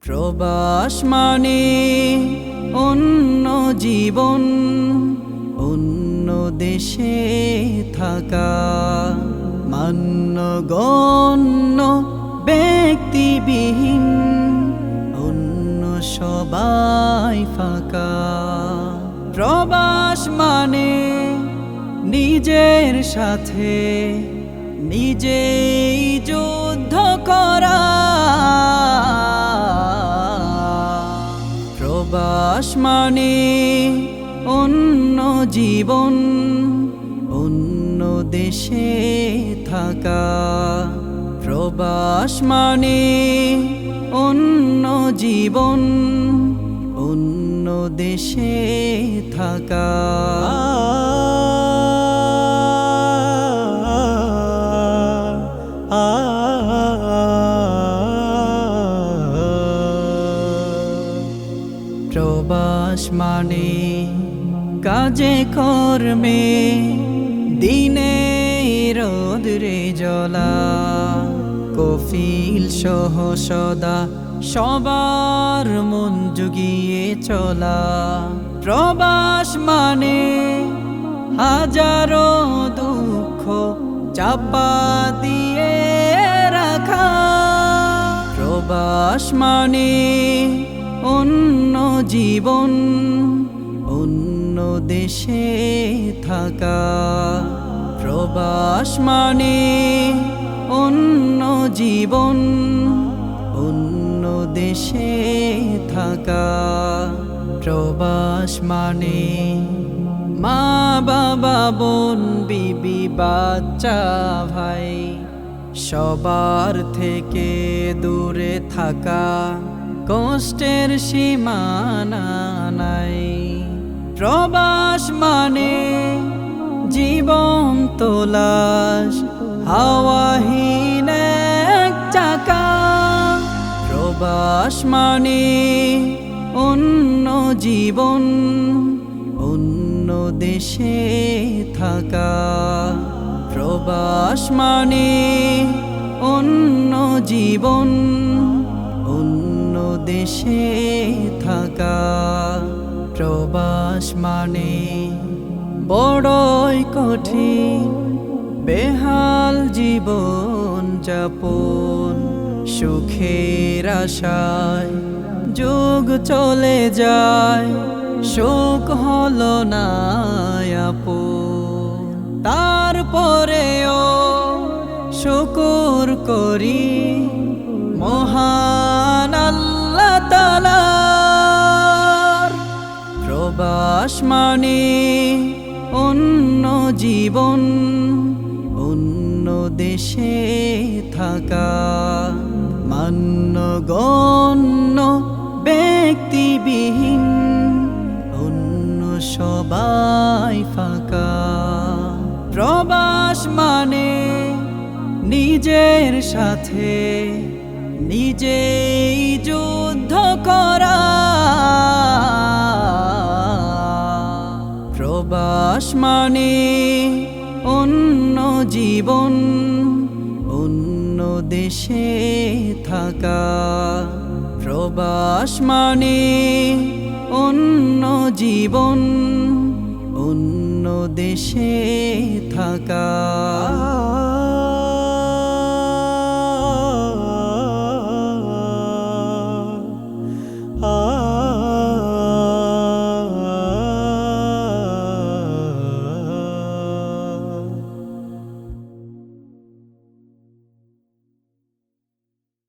প্রবাস মানে অন্য জীবন, অন্য দেশে থাকা, মান্যগণ্য ব্যক্তিবিহীন, অন্য সবাই ফাঁকা। প্রবাস মানে নিজের সাথে নিজেই যুদ্ধ করা। প্রবাস মানে অন্য জীবন, অন্য দেশে থাকা। প্রবাস মানে অন্য জীবন, অন্য দেশে থাকা। প্রবাস মানে কাজে কর্মে দিনে রোদরে জ্বলা, কফিল সহ সদা সবার মন জুগিয়ে চলা। প্রবাস মানে হাজারো দুঃখ চাপা দিয়ে রাখা। প্রবাস মানে অন্য জীবন, অন্য দেশে থাকা। প্রবাস মানে অন্য জীবন, অন্য দেশে থাকা। প্রবাস মানে মা বাবা বোন বিবি বাচ্চা ভাই সবার থেকে দূরে থাকা, কষ্টের সীমানা নাই। প্রবাস মানে জীবন তোলাস হাওয়াহীন এক চাকা। প্রবাস মানে অন্য জীবন, অন্য দেশে থাকা। প্রবাস মানে অন্য জীবন, অন্য দেশে থাকা। প্রবাস মানে বড়ই কঠিন বেহাল জীবন যাপন, সুখের আশায় যুগ চলে যায়, সুখ হলো না আপন। তারপরেও শুকর করি মহান আল্লাহ তাআলার। প্রবাস মানে অন্য জীবন, অন্য দেশে থাকা, মান্যগণ্য ব্যক্তিবিহীন, অন্য সবাই ফাঁকা। প্রবাস মানে নিজের সাথে নিজেই যুদ্ধ করা। প্রবাস মানে অন্য জীবন, অন্য দেশে থাকা। প্রবাস মানে অন্য জীবন, অন্য দেশে থাকা।